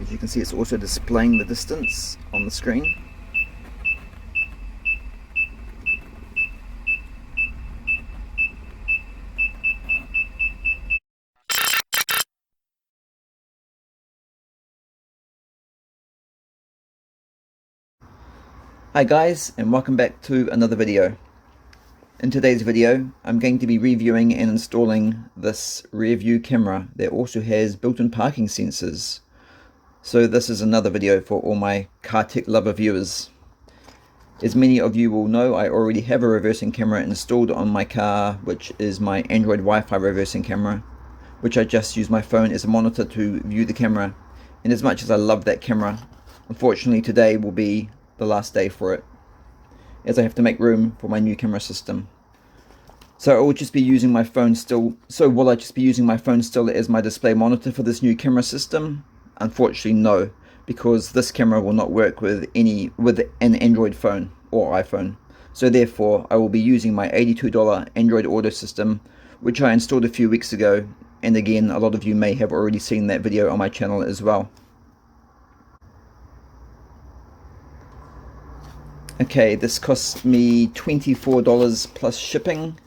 As you can see, it's also displaying the distance on the screen. Hi guys, and welcome back to another video. In today's video, I'm going to be reviewing and installing this Rearview camera that also has built-in parking sensors. So this is another video for all my car tech lover viewers. As many of you will know, I already have a reversing camera installed on my car, which is my Android Wi-Fi reversing camera, which I just use my phone as a monitor to view the camera. And as much as I love that camera, unfortunately today will be the last day for it, as I have to make room for my new camera system. So I will just be using my phone still. So will I just be using my phone still as my display monitor for this new camera system? Unfortunately no, because this camera will not work with an Android phone or iPhone. So therefore I will be using my $82 Android Auto system, which I installed a few weeks ago, and again a lot of you may have already seen that video on my channel as well. Okay, this cost me $24 plus shipping.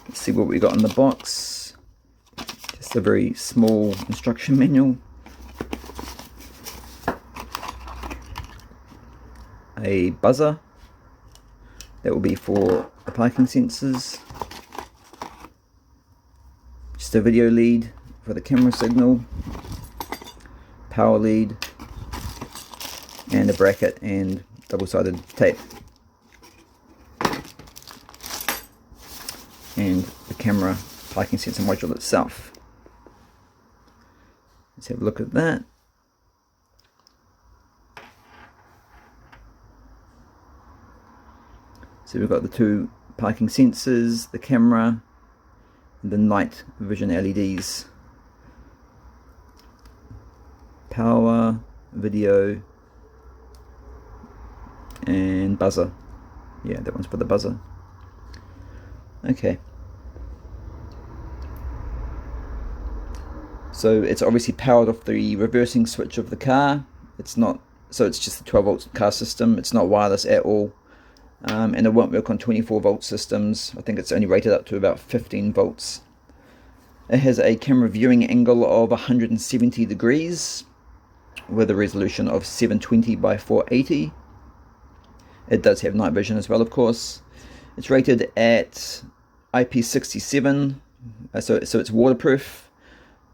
Let's see what we got in the box. Just a very small instruction manual. A buzzer. That will be for the parking sensors. Just a video lead for the camera signal. Power lead. And a bracket and double-sided tape, and the camera parking sensor module itself. Let's have a look at that. So we've got the two parking sensors, the camera, and the night vision LEDs. Power, video, and buzzer. Yeah, that one's for the buzzer. Okay. So it's obviously powered off the reversing switch of the car. It's not, so it's just a 12 volt car system. It's not wireless at all. And it won't work on 24 volt systems. I think it's only rated up to about 15 volts. It has a camera viewing angle of 170 degrees with a resolution of 720 by 480. It does have night vision as well, of course. It's rated at IP67, so it's waterproof.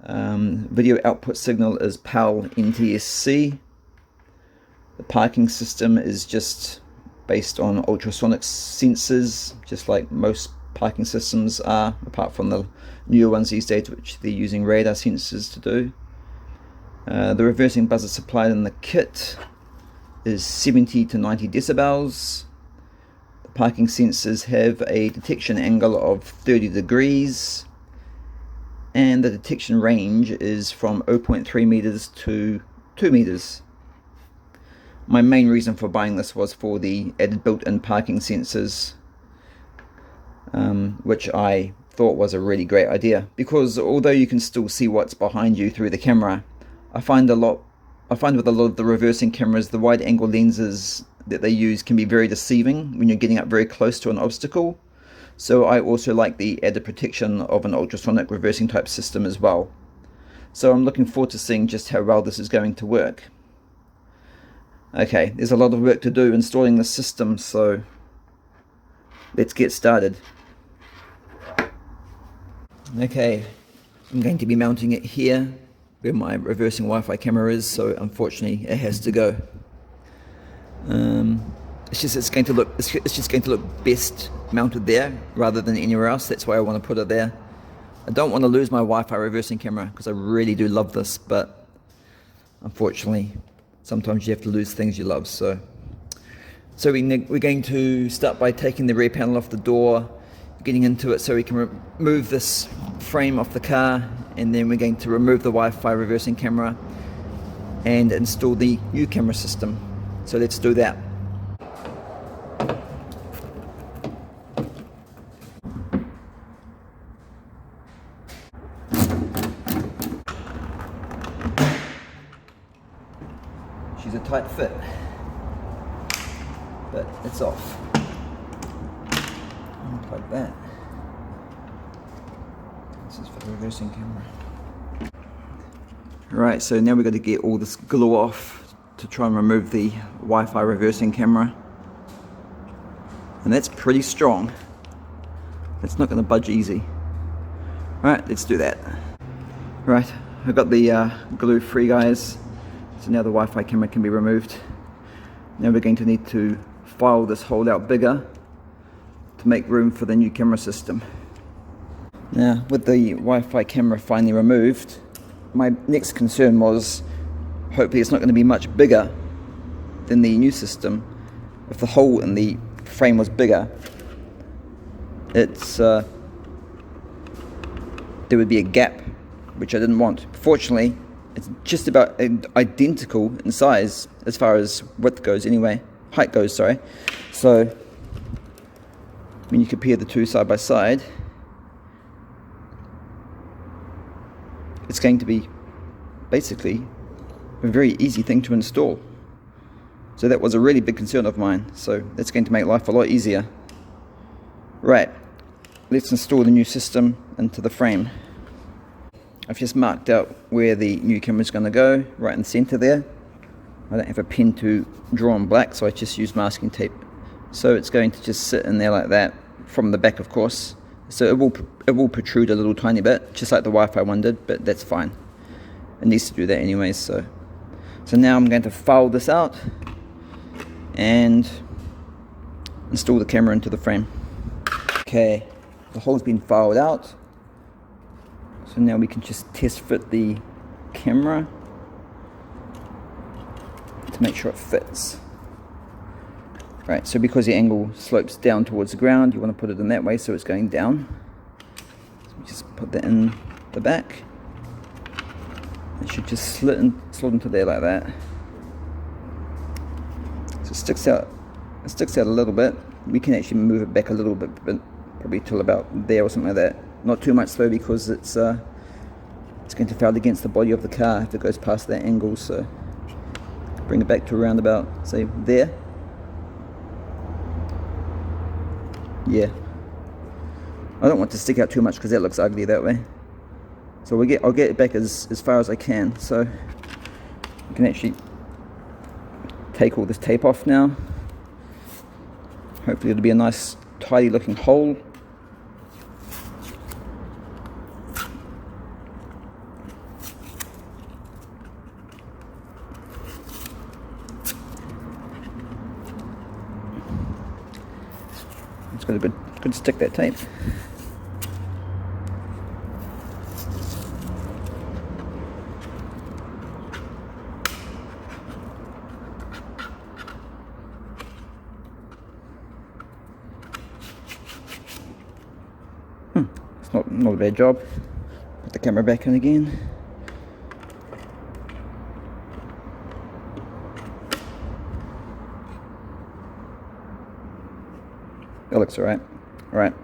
Video output signal is PAL NTSC. The parking system is just based on ultrasonic sensors, just like most parking systems are, apart from the newer ones these days, which they're using radar sensors to do. The reversing buzzer supplied in the kit is 70 to 90 decibels. The parking sensors have a detection angle of 30 degrees, and the detection range is from 0.3 meters to 2 meters. My main reason for buying this was for the added built-in parking sensors, which I thought was a really great idea, because although you can still see what's behind you through the camera, I find with a lot of the reversing cameras, the wide angle lenses that they use can be very deceiving when you're getting up very close to an obstacle. So I also like the added protection of an ultrasonic reversing type system as well. So I'm looking forward to seeing just how well this is going to work. Okay, there's a lot of work to do installing the system, so let's get started. Okay, I'm going to be mounting it here where my reversing Wi-Fi camera is, so unfortunately it has to go. It's just going to look best mounted there rather than anywhere else. That's why I want to put it there. I don't want to lose my Wi-Fi reversing camera because I really do love this, but unfortunately sometimes you have to lose things you love. So we're going to start by taking the rear panel off the door, getting into it so we can remove this frame off the car, and then we're going to remove the Wi-Fi reversing camera and install the new camera system. So let's do that. She's a tight fit, but it's off. Like that. This is for the reversing camera. Right, so now we've got to get all this glue off to try and remove the Wi-Fi reversing camera. And that's pretty strong. It's not going to budge easy. Alright, let's do that. Right, I've got the glue free, guys. So now the Wi-Fi camera can be removed. Now we're going to need to file this hole out bigger to make room for the new camera system. Now, with the Wi-Fi camera finally removed, my next concern was hopefully it's not going to be much bigger than the new system. If the hole in the frame was bigger, there would be a gap, which I didn't want. Fortunately, it's just about identical in size as far as width goes anyway, height goes, sorry. So when you compare the two side by side, it's going to be basically a very easy thing to install. So that was a really big concern of mine, so that's going to make life a lot easier. Right, let's install the new system into the frame. I've just marked out where the new camera is going to go, right in the center there. I don't have a pen to draw on black, so I just use masking tape. So it's going to just sit in there like that, from the back of course. So it will protrude a little tiny bit, just like the Wi-Fi one did, but that's fine. It needs to do that anyways. So now I'm going to file this out and install the camera into the frame. Okay, the hole's been filed out. So now we can just test fit the camera to make sure it fits. Right, so because the angle slopes down towards the ground, you want to put it in that way so it's going down. So we just put that in the back. It should just slide into there like that. So it sticks out a little bit. We can actually move it back a little bit, but probably till about there or something like that. Not too much though, because it's going to foul against the body of the car if it goes past that angle. So bring it back to around about, say, there. Yeah, I don't want to stick out too much because that looks ugly that way. So I'll get it back as far as I can. So you can actually take all this tape off now. Hopefully it'll be a nice tidy looking hole. It's got a good stick, that tape. It's not a bad job. Put the camera back in again. That looks alright. Alright,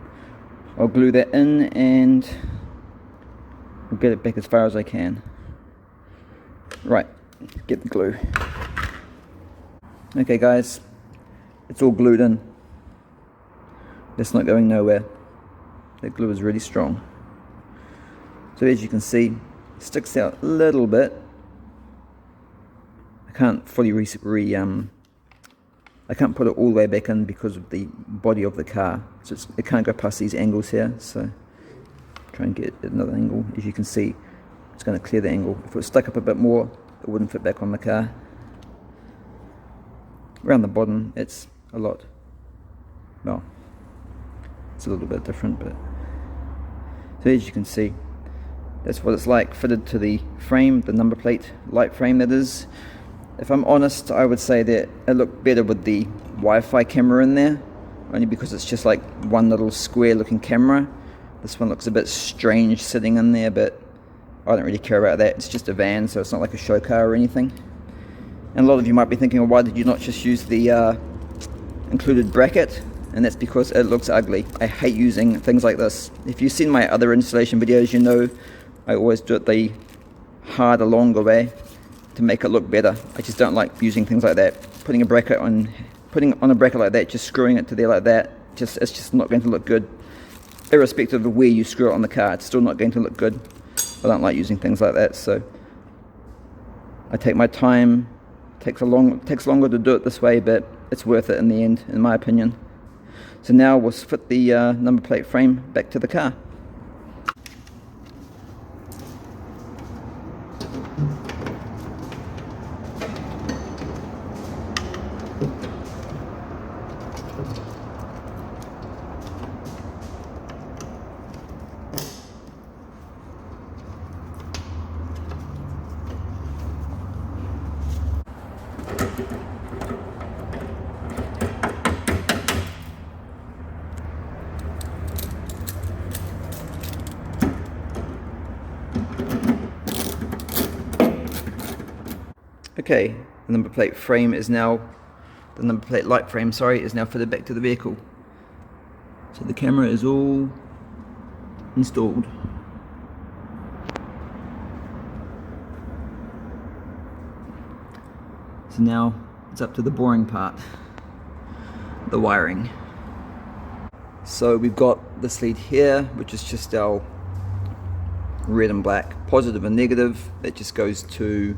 I'll glue that in and I'll get it back as far as I can. Right, get the glue. Okay guys, it's all glued in. That's not going nowhere. That glue is really strong. So as you can see, it sticks out a little bit. I can't fully I can't put it all the way back in because of the body of the car. So it can't go past these angles here. So try and get another angle. As you can see, it's going to clear the angle. If it was stuck up a bit more, it wouldn't fit back on the car. Around the bottom, it's a lot. Well, it's a little bit different, but so as you can see, that's what it's like fitted to the frame, the number plate, light frame that is. If I'm honest, I would say that it looked better with the Wi-Fi camera in there, only because it's just like one little square looking camera. This one looks a bit strange sitting in there, but I don't really care about that. It's just a van, so it's not like a show car or anything. And a lot of you might be thinking, well, why did you not just use the included bracket? And that's because it looks ugly. I hate using things like this. If you've seen my other installation videos, you know I always do it the harder, longer way. to make it look better. I just don't like using things like that. Putting on a bracket like that, just screwing it to there like that, it's just not going to look good. Irrespective of where you screw it on the car, it's still not going to look good. I don't like using things like that, so I take my time. Takes longer to do it this way, but it's worth it in the end, in my opinion. So now we'll fit the number plate frame back to the car. Okay, the number plate light frame, is now fitted back to the vehicle. So the camera is all installed. So now it's up to the boring part, the wiring. So we've got this lead here, which is just our red and black, positive and negative. That just goes to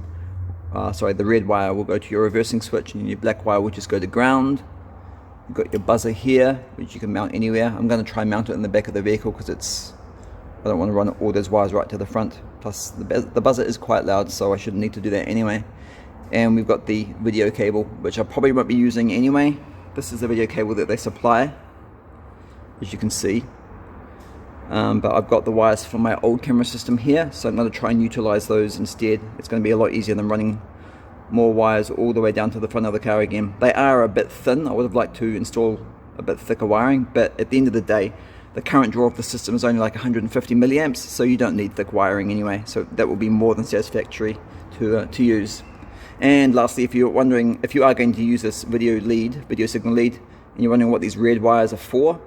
the red wire will go to your reversing switch, and your black wire will just go to ground. You've got your buzzer here, which you can mount anywhere. I'm going to try and mount it in the back of the vehicle because I don't want to run all those wires right to the front. Plus the buzzer is quite loud, so I shouldn't need to do that anyway. And we've got the video cable, which I probably won't be using anyway. This is the video cable that they supply, as you can see. But I've got the wires from my old camera system here, so I'm going to try and utilize those instead. It's going to be a lot easier than running more wires all the way down to the front of the car again. They are a bit thin. I would have liked to install a bit thicker wiring, but at the end of the day, the current draw of the system is only like 150 milliamps, so you don't need thick wiring anyway, so that will be more than satisfactory to use. And lastly, if you're wondering, if you are going to use this video signal lead, and you're wondering what these red wires are for,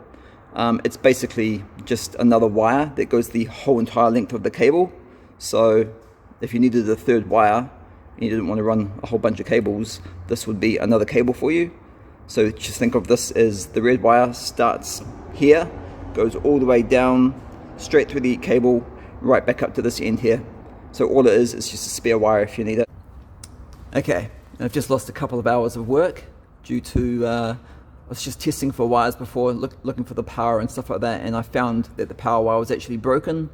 it's basically just another wire that goes the whole entire length of the cable. So if you needed a third wire and you didn't want to run a whole bunch of cables, this would be another cable for you. So just think of this as the red wire starts here, goes all the way down, straight through the cable, right back up to this end here. So all it is just a spare wire if you need it. Okay, I've just lost a couple of hours of work due to I was just testing for wires before, looking for the power and stuff like that, and I found that the power wire was actually broken.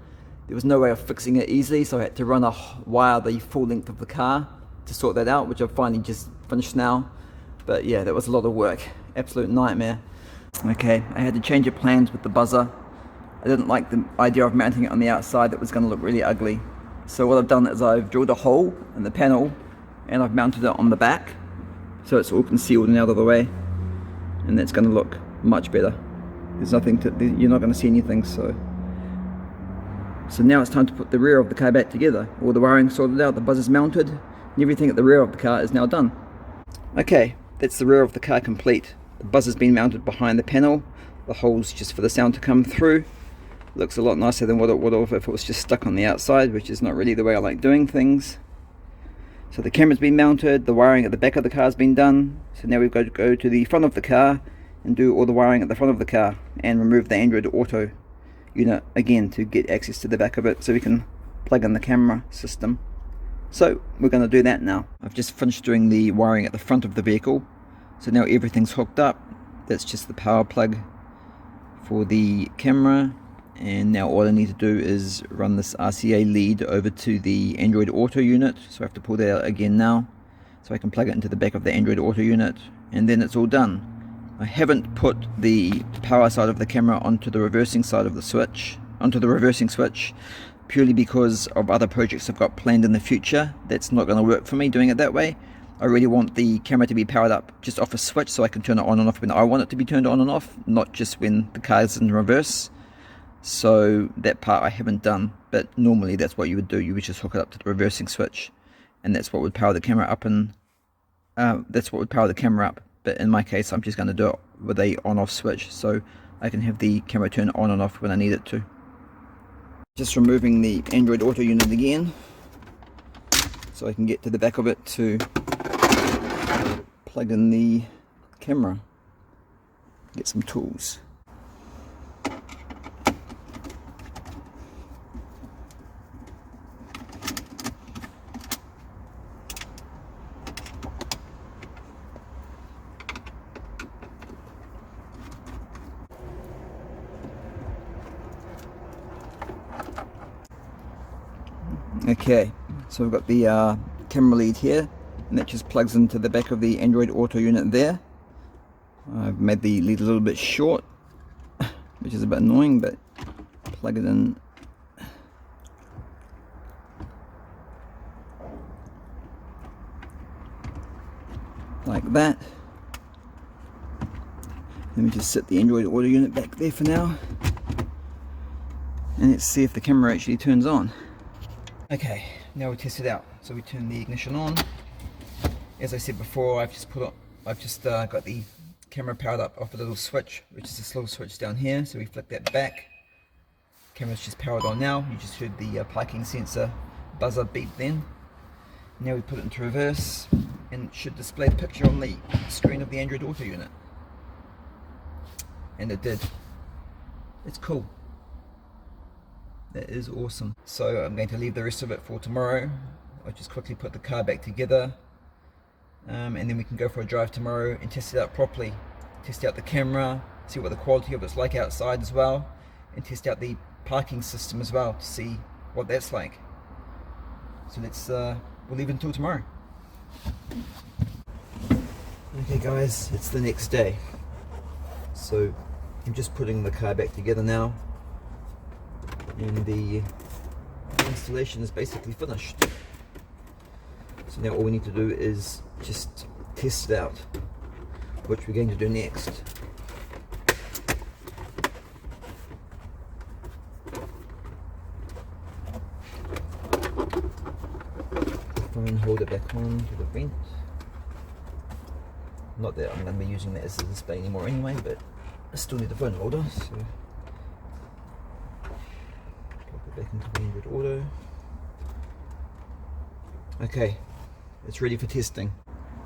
There was no way of fixing it easily, so I had to run a wire the full length of the car to sort that out, which I've finally just finished now. But yeah, that was a lot of work, absolute nightmare. Okay, I had to change of plans with the buzzer. I didn't like the idea of mounting it on the outside. That was going to look really ugly. So what I've done is I've drilled a hole in the panel and I've mounted it on the back, so it's all concealed and out of the way. And that's going to look much better. There's nothing you're not going to see anything. So now it's time to put the rear of the car back together. All the wiring sorted out, the buzzer's mounted, and everything at the rear of the car is now done. Okay, that's the rear of the car complete. The buzzer's been mounted behind the panel. The holes just for the sound to come through. Looks a lot nicer than what it would have if it was just stuck on the outside, which is not really the way I like doing things. So the camera's been mounted, the wiring at the back of the car has been done. So now we've got to go to the front of the car and do all the wiring at the front of the car and remove the Android Auto unit again to get access to the back of it so we can plug in the camera system. So we're going to do that now. I've just finished doing the wiring at the front of the vehicle. So now everything's hooked up. That's just the power plug for the camera. And now all I need to do is run this RCA lead over to the Android Auto unit. So I have to pull that out again now, so I can plug it into the back of the Android Auto unit, and then it's all done. I haven't put the power side of the camera onto the reversing side of the switch, purely because of other projects I've got planned in the future. That's not going to work for me doing it that way. I really want the camera to be powered up just off a switch, so I can turn it on and off when I want it to be turned on and off, not just when the car is in reverse. So that part I haven't done, but normally that's what you would do. You would just hook it up to the reversing switch, and that's what would power the camera up, But in my case, I'm just going to do it with a on-off switch, so I can have the camera turn on and off when I need it to. Just removing the Android Auto unit again. so I can get to the back of it to plug in the camera, get some tools. Okay, so we've got the camera lead here, and that just plugs into the back of the Android Auto unit there. I've made the lead a little bit short, which is a bit annoying, but plug it in. Like that. Let me just set the Android Auto unit back there for now, and let's see if the camera actually turns on. Okay, now we test it out. So we turn the ignition on. As I said before, I've just got the camera powered up off a little switch, which is this little switch down here. So we flick that back. Camera's just powered on now. You just heard the parking sensor buzzer beep then. Now we put it into reverse, and it should display the picture on the screen of the Android Auto unit. And it did. It's cool. That is awesome. So I'm going to leave the rest of it for tomorrow. I'll just quickly put the car back together, and then we can go for a drive tomorrow and test it out properly. Test out the camera, see what the quality of it's like outside as well, and test out the parking system as well to see what that's like. So we'll leave it until tomorrow. Okay guys, it's the next day. So I'm just putting the car back together now, and the installation is basically finished. So now all we need to do is just test it out, which we're going to do next. And hold it back on to the vent. Not that I'm going to be using that as a display anymore anyway, but I still need the phone holder, so plug it back into the Android Auto. Okay, it's ready for testing.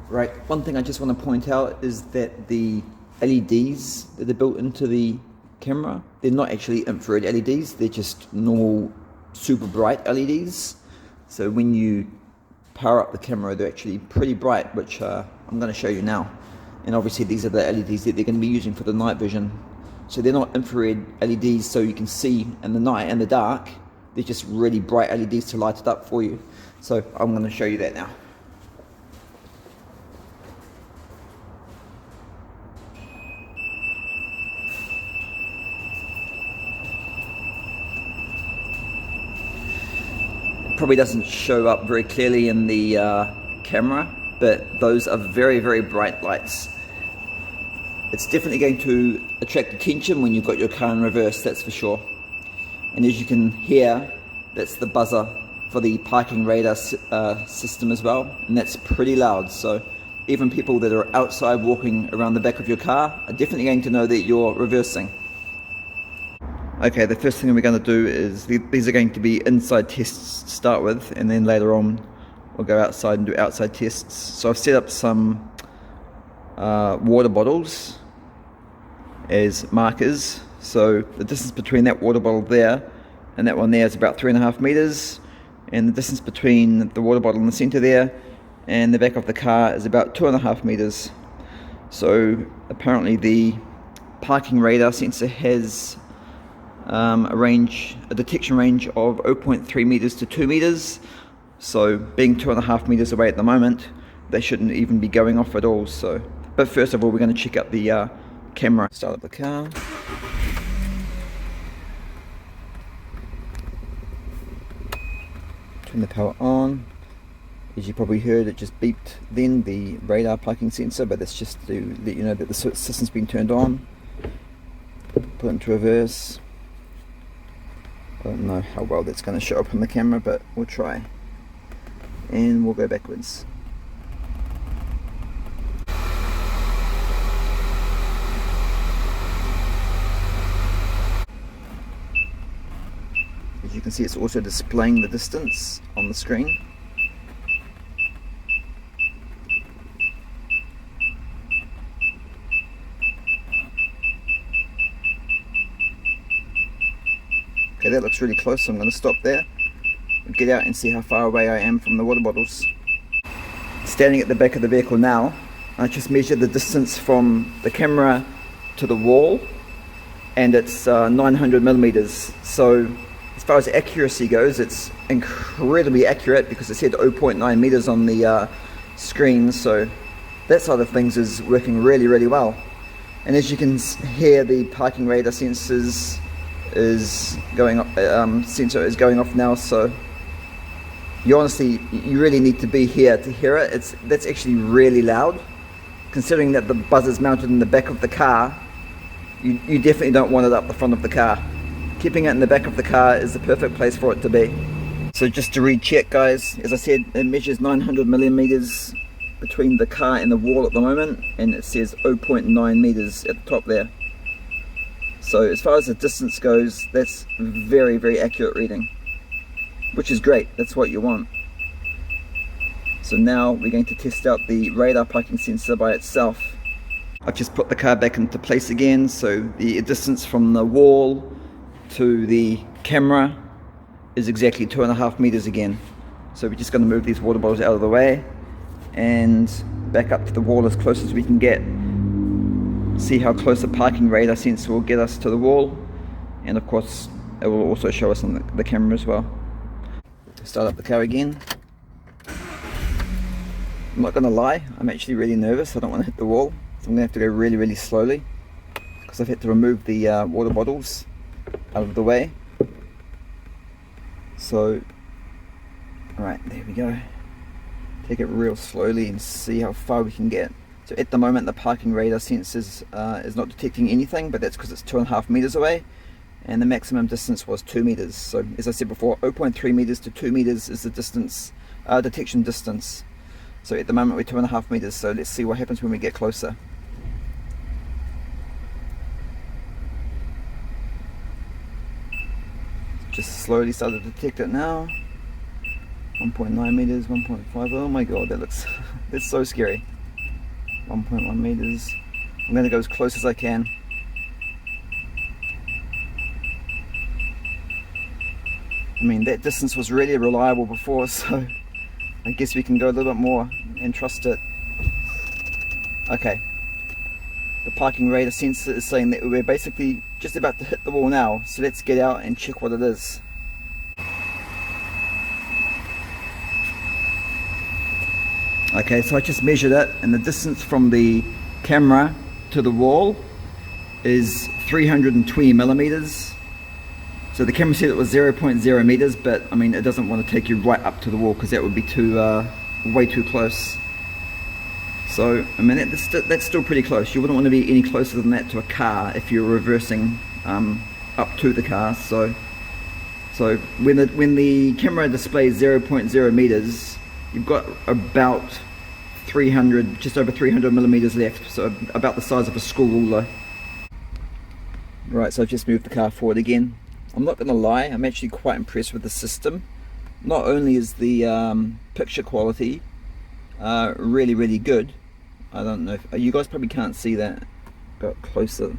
Right, one thing I just want to point out is that the LEDs that are built into the camera, they're not actually infrared LEDs, they're just normal super bright LEDs. So when you power up the camera, they're actually pretty bright, which I'm going to show you now. And obviously these are the LEDs that they're going to be using for the night vision. So they're not infrared LEDs so you can see in the night and the dark. They're just really bright LEDs to light it up for you. So I'm going to show you that now. Probably doesn't show up very clearly in the camera, but those are very, very bright lights. It's definitely going to attract attention when you've got your car in reverse, that's for sure. And as you can hear, that's the buzzer for the parking radar system as well, and that's pretty loud. So even people that are outside walking around the back of your car are definitely going to know that you're reversing. Okay, the first thing we're going to do is, these are going to be inside tests to start with, and then later on we'll go outside and do outside tests. So I've set up some water bottles as markers. So the distance between that water bottle there and that one there is about 3.5 meters, and the distance between the water bottle in the center there and the back of the car is about 2.5 meters. So apparently the parking radar sensor has a detection range of 0.3 meters to 2 meters. So being 2.5 meters away at the moment, they shouldn't even be going off at all. So, but first of all, we're going to check out the camera. Start up the car. Turn the power on. As you probably heard, it just beeped then, the radar parking sensor, but that's just to let you know that the system's been turned on. Put it into reverse. I don't know how well that's going to show up on the camera, but we'll try. And we'll go backwards. As you can see, it's also displaying the distance on the screen. Okay, that looks really close, so I'm going to stop there and get out and see how far away I am from the water bottles. Standing at the back of the vehicle now, I just measured the distance from the camera to the wall, and it's 900 millimeters. So as far as accuracy goes, it's incredibly accurate because it said 0.9 meters on the screen, so that side of things is working really well. And as you can hear, the parking radar sensors is going sensor is going off now, so you really need to be here to hear it. That's actually really loud. Considering that the buzzer's mounted in the back of the car, you definitely don't want it up the front of the car. Keeping it in the back of the car is the perfect place for it to be. So just to recheck, guys, as I said, it measures 900 millimeters between the car and the wall at the moment, and it says 0.9 meters at the top there. So as far as the distance goes, that's very accurate reading, which is great. That's what you want. So now we're going to test out the radar parking sensor by itself. I've just put the car back into place again, so the distance from the wall to the camera is exactly 2.5 meters again. So we're just going to move these water bottles out of the way and back up to the wall as close as we can get. See how close the parking radar sensor will get us to the wall, and of course it will also show us on the camera as well. Start up the car again. I'm not going to lie, I'm actually really nervous. I don't want to hit the wall, so I'm going to have to go really slowly because I've had to remove the water bottles out of the way. So, right, there we go. Take it real slowly and see how far we can get. So at the moment the parking radar sensors is not detecting anything, but that's because it's 2.5 meters away, and the maximum distance was 2 meters. So as I said before, 0.3 meters to 2 meters is the distance, detection distance. So at the moment we're 2.5 meters, so let's see what happens when we get closer. Just slowly started to detect it now. 1.9 meters, 1.5, oh my god, that looks, that's so scary. 1.1 meters, I'm going to go as close as I can. I mean, that distance was really reliable before, so I guess we can go a little bit more and trust it. Okay, the parking radar sensor is saying that we're basically just about to hit the wall now, so let's get out and check what it is. Okay, so I just measured it, and the distance from the camera to the wall is 320 millimeters. So the camera said it was 0.0 meters, but I mean, it doesn't want to take you right up to the wall because that would be way too close. So I mean, that's still pretty close. You wouldn't want to be any closer than that to a car if you're reversing up to the car. So when the camera displays 0.0 meters, you've got about 300, just over 300 millimeters left, so about the size of a school ruler. Right, so I've just moved the car forward again. I'm not going to lie, I'm actually quite impressed with the system. Not only is the picture quality really good, I don't know if you guys probably can't see that, but closer.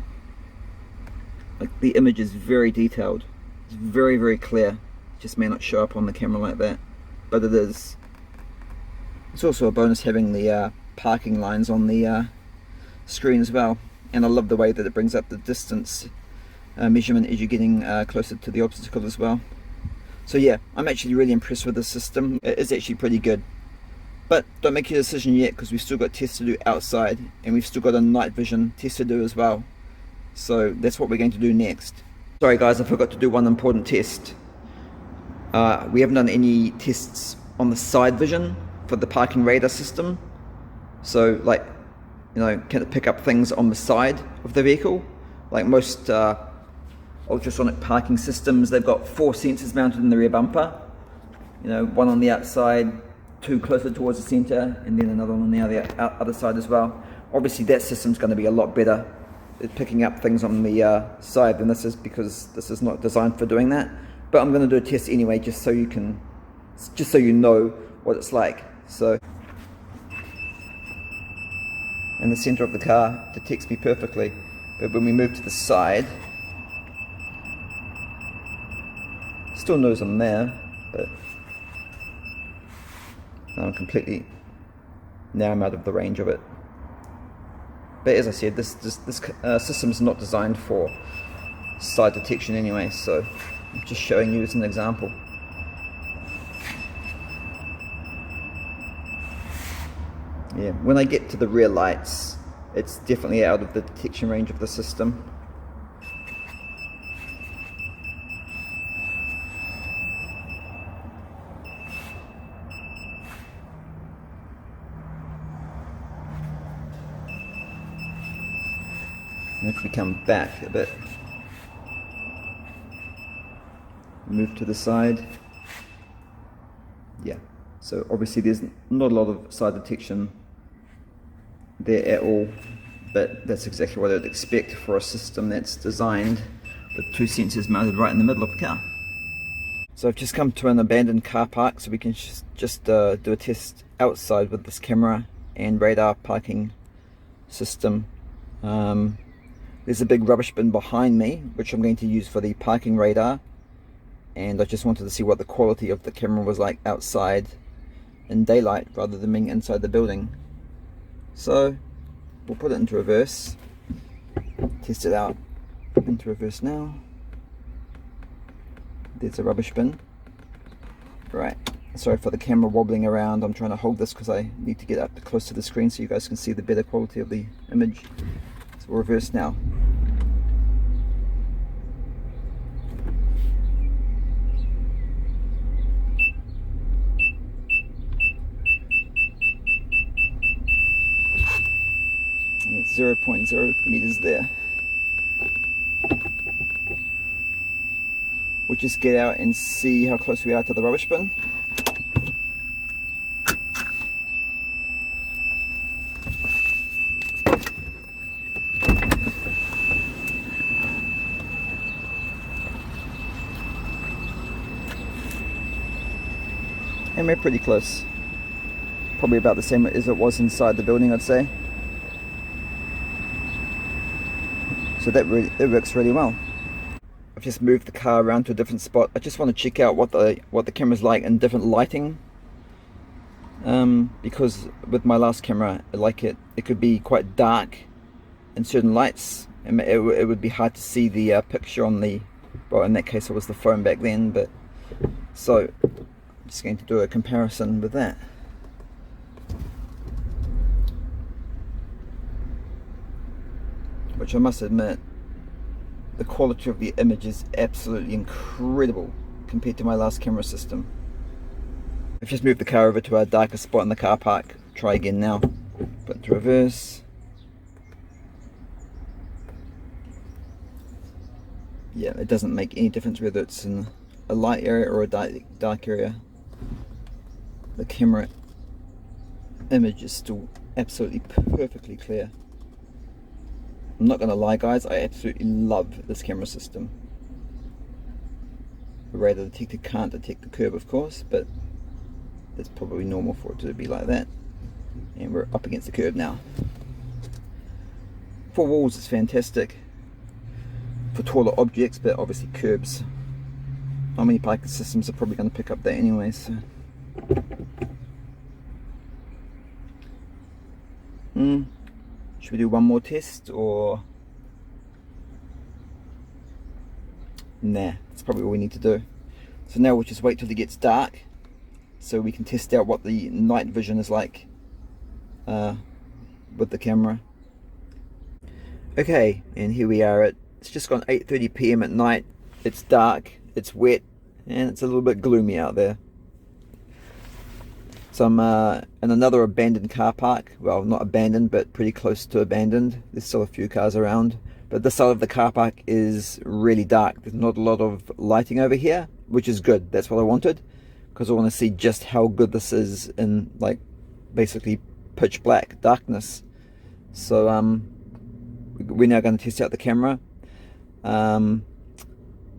Like, the image is very detailed, it's very clear. It just may not show up on the camera like that, but it is. It's also a bonus having the parking lines on the screen as well, and I love the way that it brings up the distance measurement as you're getting closer to the obstacle as well. So yeah, I'm actually really impressed with the system. It is actually pretty good, but don't make your decision yet because we've still got tests to do outside, and we've still got a night vision test to do as well. So that's what we're going to do next. Sorry guys, I forgot to do one important test. We haven't done any tests on the side vision for the parking radar system. So, like, you know, can it pick up things on the side of the vehicle? Like most ultrasonic parking systems, they've got 4 sensors mounted in the rear bumper. You know, one on the outside, 2 closer towards the center, and then another one on the other side as well. Obviously that system's going to be a lot better at picking up things on the side than this is, because this is not designed for doing that. But I'm going to do a test anyway, just so you know what it's like. So, in the center of the car detects me perfectly, but when we move to the side, still knows I'm there, but I'm completely, now I'm out of the range of it. But as I said, this system is not designed for side detection anyway, so I'm just showing you as an example. Yeah, when I get to the rear lights, it's definitely out of the detection range of the system. And if we come back a bit, move to the side, yeah, so obviously there's not a lot of side detection there at all, but that's exactly what I'd expect for a system that's designed with two sensors mounted right in the middle of the car. So I've just come to an abandoned car park, so we can just do a test outside with this camera and radar parking system. There's a big rubbish bin behind me, which I'm going to use for the parking radar, and I just wanted to see what the quality of the camera was like outside in daylight rather than being inside the building. So we'll put it into reverse, test it out into reverse now. There's a rubbish bin. Right, sorry for the camera wobbling around. I'm trying to hold this because I need to get up close to the screen so you guys can see the better quality of the image. So we'll reverse now. And it's 0.0 meters there. We'll just get out and see how close we are to the rubbish bin. And we're pretty close. Probably about the same as it was inside the building, I'd say. So that works really well. I've just moved the car around to a different spot. I just want to check out what the camera's like in different lighting. Because with my last camera, it could be quite dark in certain lights, and it would be hard to see the picture on the, well, in that case it was the phone back then, but so I'm just going to do a comparison with that. Which I must admit, the quality of the image is absolutely incredible compared to my last camera system. I've just moved the car over to a darker spot in the car park. Try again now. Put it to reverse. Yeah, it doesn't make any difference whether it's in a light area or a dark area. The camera image is still absolutely perfectly clear. I'm not going to lie guys, I absolutely love this camera system. The radar detector can't detect the curb of course, but that's probably normal for it to be like that. And we're up against the curb now. For walls it's fantastic. For taller objects, but obviously curbs. Not many parking systems are probably going to pick up that anyway, so. Should we do one more test or? Nah, that's probably all we need to do. So now we'll just wait till it gets dark so we can test out what the night vision is like with the camera. Okay, and here we are. It's just gone 8:30 PM at night. It's dark, it's wet, and it's a little bit gloomy out there. So I'm in another abandoned car park. Well, not abandoned, but pretty close to abandoned. There's still a few cars around. But this side of the car park is really dark. There's not a lot of lighting over here, which is good. That's what I wanted, because I want to see just how good this is in, like, basically pitch black darkness. So we're now going to test out the camera.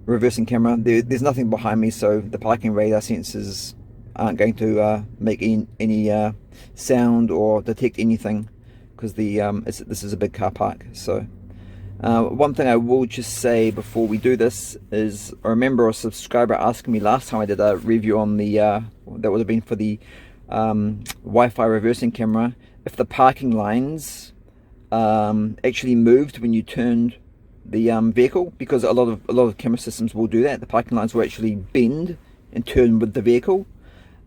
Reversing camera. There's nothing behind me, so the parking radar sensors aren't going to make any sound or detect anything, because this is a big car park. So One thing I will just say before we do this is, I remember a subscriber asking me last time I did a review on the, that would have been for the Wi-Fi reversing camera, if the parking lines actually moved when you turned the vehicle, because a lot of camera systems will do that. The parking lines will actually bend and turn with the vehicle.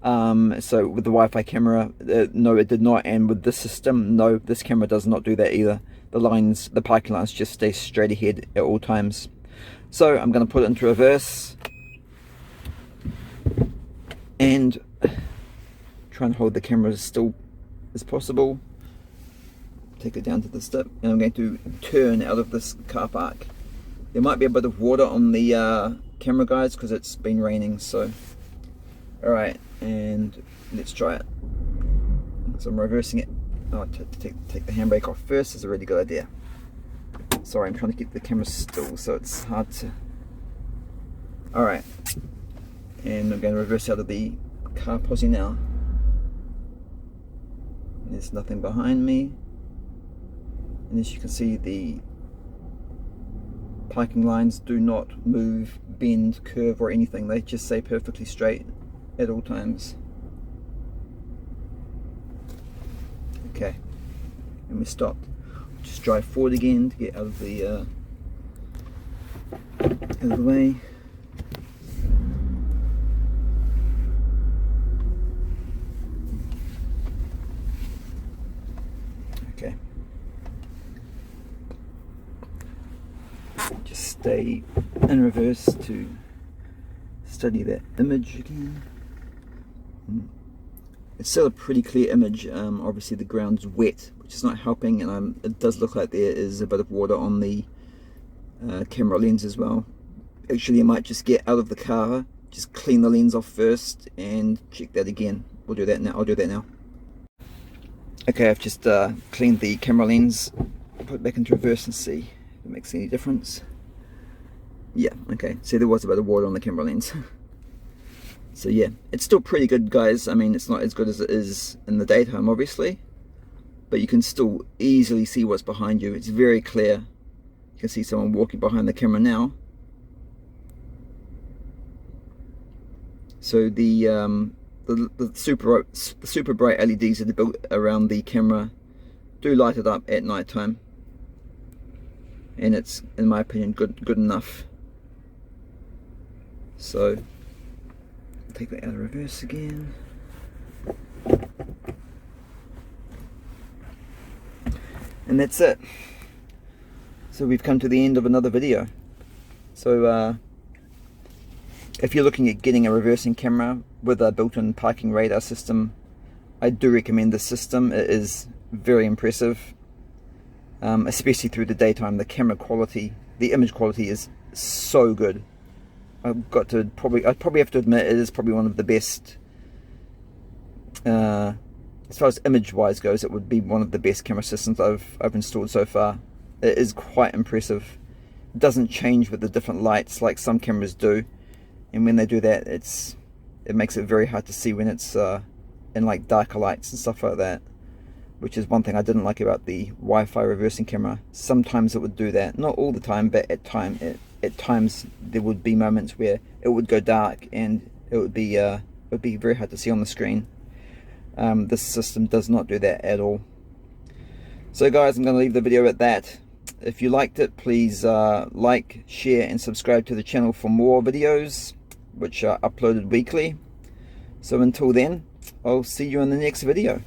So with the Wi-Fi camera, no, it did not, and with this system, no, this camera does not do that either. The parking lines just stay straight ahead at all times. So I'm going to put it into reverse and try and hold the camera as still as possible. Take it down to the step, and I'm going to turn out of this car park. There might be a bit of water on the camera, guys, because it's been raining. So alright, and let's try it. So I'm reversing it. Oh, take the handbrake off first is a really good idea. Sorry, I'm trying to keep the camera still, so it's hard to... Alright, and I'm going to reverse out of the car posse now. There's nothing behind me, and as you can see, the parking lines do not move, bend, curve or anything. They just stay perfectly straight at all times. Okay, and we stopped. Just drive forward again to get out of the way. Okay. Just stay in reverse to study that image again. It's still a pretty clear image. Obviously the ground's wet, which is not helping, and it does look like there is a bit of water on the camera lens as well. Actually, I might just get out of the car, just clean the lens off first and check that again. We'll do that now. I'll do that now. Okay, I've just cleaned the camera lens, put it back into reverse and see if it makes any difference. Yeah, okay, see, there was a bit of water on the camera lens. So yeah, it's still pretty good, guys. I mean, it's not as good as it is in the daytime, obviously, but you can still easily see what's behind you. It's very clear. You can see someone walking behind the camera now. So the super bright LEDs that are built around the camera do light it up at night time, and it's, in my opinion, good enough. So take that out of reverse again. And that's it. So we've come to the end of another video. So if you're looking at getting a reversing camera with a built-in parking radar system, I do recommend this system. It is very impressive, especially through the daytime. The camera quality, the image quality is so good. I'd probably have to admit it is probably one of the best, as far as image wise goes, it would be one of the best camera systems I've installed so far. It is quite impressive. It doesn't change with the different lights like some cameras do, and when they do that, it makes it very hard to see when it's in like darker lights and stuff like that, which is one thing I didn't like about the Wi-Fi reversing camera. Sometimes it would do that, not all the time, but at times there would be moments where it would go dark and it would be very hard to see on the screen. This system does not do that at all. So guys, I'm going to leave the video at that. If you liked it, please like, share and subscribe to the channel for more videos which are uploaded weekly. So until then, I'll see you in the next video.